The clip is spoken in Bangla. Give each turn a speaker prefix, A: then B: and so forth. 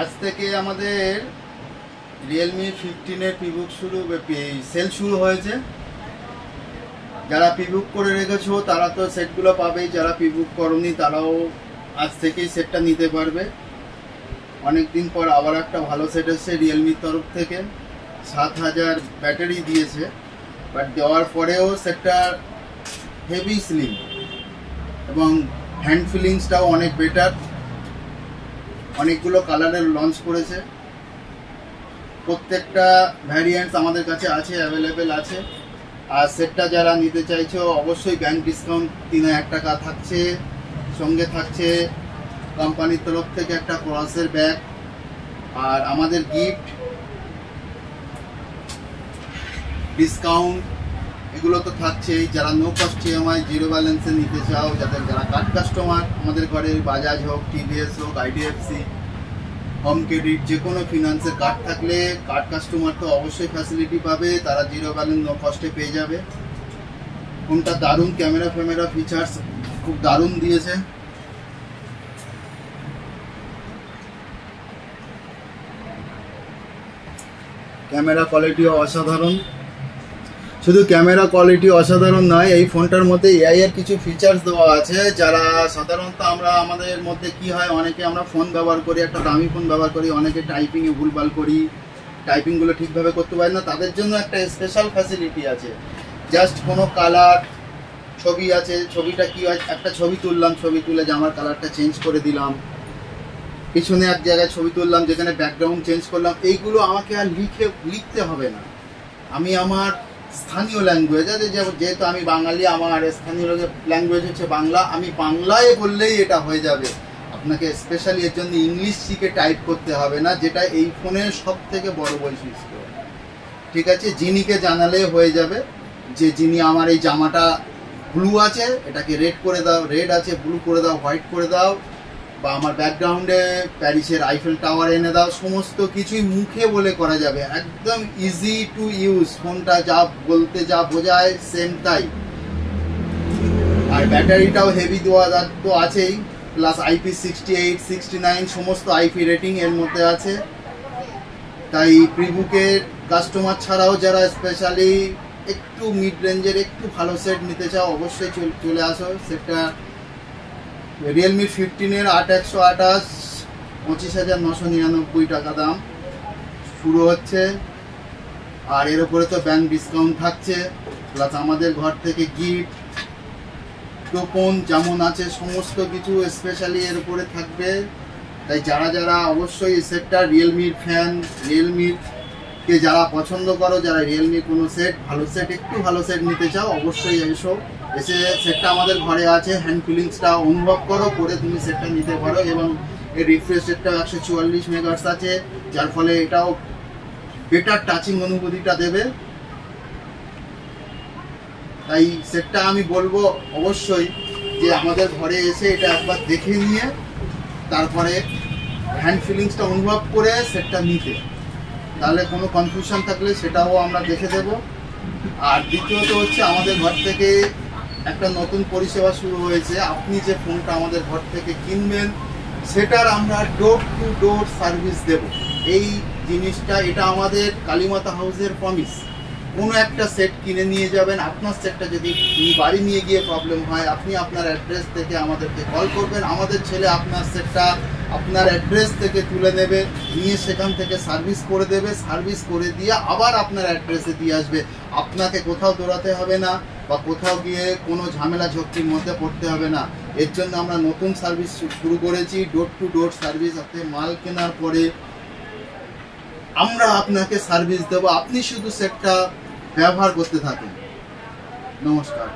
A: आज থেকে আমাদের Realme 15 এর প্রিবুক সেল শুরু হয়েছে। যারা প্রিবুক করে রেখেছো তারা তো সেটগুলো পাবে, যারা প্রিবুক করনি তারাও আজ থেকেই সেটটা নিতে পারবে। অনেক দিন পর আবার একটা ভালো সেট এসেছে Realme তরফ থেকে। 7000 ব্যাটারি দিয়েছে, বাট দেওয়ার পরেও সেটটা হেভি স্লিম এবং হ্যান্ড ফিলিংসটাও অনেক বেটার। অনেকগুলো কালারের লঞ্চ করেছে, প্রত্যেকটা ভ্যারিয়েন্টস আমাদের কাছে আছে, অ্যাভেলেবেল আছে। আর সেটটা যারা নিতে চাইছো অবশ্যই ব্যাংক ডিসকাউন্ট 3000 টাকা থাকছে, সঙ্গে থাকছে কোম্পানির তরফ থেকে একটা ক্রসের ব্যাগ, আর আমাদের গিফট ডিসকাউন্ট এগুলো তো থাকছেই। যারা নো কস্ট ইএমআই জিরো ব্যালেন্সে নিতে চাও, যারা কার্ড কাস্টমার, আমাদের ঘরে বাজাজ হোক, টিভিএস হোক, আইডিএফসি, হোম ক্রেডিট, যে কোনো ফিনান্সের কার্ড থাকলে কার্ড কাস্টমার তো অবশ্যই ফ্যাসিলিটি পাবে, তারা জিরো ব্যালেন্স নো কস্টে পেয়ে যাবে। ফোনটা দারুণ, ক্যামেরা ফিচার্স খুব দারুণ দিয়েছে। ক্যামেরা কোয়ালিটিও অসাধারণ। শুধু ক্যামেরা কোয়ালিটি অসাধারণ নয়, এই ফোনটার মধ্যে এআই এর কিছু ফিচার্স দেওয়া আছে। যারা সাধারণত আমাদের মধ্যে কি হয়, অনেকে আমরা ফোন ব্যবহার করি, একটা দামি ফোন ব্যবহার করি, অনেকে টাইপিংয়ে ভুলভাল করি, টাইপিংগুলো ঠিকভাবে করতে পারি না, তাদের জন্য একটা স্পেশাল ফ্যাসিলিটি আছে। জাস্ট কোনো কালার ছবি আছে, ছবিটা কি হয়, একটা ছবি তুললাম, ছবি তুলে জামার কালারটা চেঞ্জ করে দিলাম, পিছনে এক জায়গায় ছবি তুললাম যেখানে ব্যাকগ্রাউন্ড চেঞ্জ করলাম, এইগুলো আমাকে আর লিখতে হবে না। আমি আমার স্থানীয় ল্যাঙ্গুয়েজ আছে, যেহেতু আমি বাঙালি, আমার স্থানীয় ল্যাঙ্গুয়েজ হচ্ছে বাংলা, আমি বাংলায় বললেই এটা হয়ে যাবে। আপনাকে স্পেশালি এর জন্য ইংলিশ শিখে টাইপ করতে হবে না, যেটা এই ফোনের সব থেকে বড় বৈশিষ্ট্য। ঠিক আছে, জিনিকে জানালে হয়ে যাবে যে যিনি আমার এই জামাটা ব্লু আছে এটাকে রেড করে দাও, রেড আছে ব্লু করে দাও, হোয়াইট করে দাও, বা আমার ব্যাকগ্রাউন্ডে প্যারিসের আইফেল টাওয়ার এনে দাও। সমস্ত কিছুই মুখে বলে করা যাবে, একদম ইজি টু ইউজ। ফোনটা যা বলতে যা বোঝায় সেম তাই। আর ব্যাটারিটাও হেভি দেওয়া তো আছেই, প্লাস IP68, 69 সমস্ত আইপি রেটিং এর মধ্যে আছে। তাই প্রিবুকের কাস্টমার ছাড়াও যারা স্পেশালি একটু মিড রেঞ্জের একটু ভালো সেট নিতে চাও অবশ্যই চলে আসো। সেটটা Realme 15 এর 8128 25,999 টাকা দাম শুরু হচ্ছে। আর এর উপরে তো ব্যাংক ডিসকাউন্ট থাকছে, প্লাস আমাদের ঘর থেকে গিফট কুপন যেমন আছে সমস্ত কিছু স্পেশালি এর উপরে থাকবে। তাই যারা অবশ্যই এই সেটটা রিয়েলমির ফ্যান, রিয়েলমিকে যারা পছন্দ করো, যারা রিয়েলমির কোনো সেট ভালো সেট একটু ভালো সেট নিতে চাও অবশ্যই এসে সেটটা আমাদের ঘরে আছে, হ্যান্ড ফিলিংসটা অনুভব করো, করে তুমি সেটটা নিতে পারো। এবং এর রিফ্রেশ রেটটা 144 মেগাহার্টজ আছে, যার ফলে এটাও বেটার টাচিং অনুভূতিটা দেবে। তাই সেটটা আমি বলবো অবশ্যই যে আমাদের ঘরে এসে এটা একবার দেখে নিয়ে তারপরে হ্যান্ড ফিলিংসটা অনুভব করে সেটটা নিতে, তাহলে কোনো কনফিউশন থাকলে সেটাও আমরা দেখে দেব। আর দ্বিতীয়ত হচ্ছে আমাদের ঘর থেকে একটা নতুন পরিষেবা শুরু হয়েছে। আপনি যে ফোনটা আমাদের ঘর থেকে কিনবেন সেটার আমরা ডোর টু ডোর সার্ভিস দেব। এই জিনিসটা এটা আমাদের কালীমাতা হাউসের প্রমিস। কোনো একটা সেট কিনে নিয়ে যাবেন, আপনার সেটটা যদি বাড়ি নিয়ে গিয়ে প্রবলেম হয়, আপনি আপনার অ্যাড্রেস থেকে আমাদেরকে কল করবেন, আমাদের ছেলে আপনার সেটটা আপনার অ্যাড্রেস থেকে তুলে নেবে, নিয়ে সেখান থেকে সার্ভিস করে দেবে, সার্ভিস করে দিয়ে আবার আপনার অ্যাড্রেসে দিয়ে আসবে। আপনাকে কোথাও দৌড়াতে হবে না বা কোথাও গিয়ে কোনো ঝামেলা ঝক্কির মধ্যে পড়তে হবে না। এর জন্য আমরা নতুন সার্ভিস শুরু করেছি, ডোর টু ডোর সার্ভিস। আপনি মাল কেনার পরে আমরা আপনাকে সার্ভিস দেবো, আপনি শুধু সেটটা ব্যবহার করতে থাকেন। নমস্কার।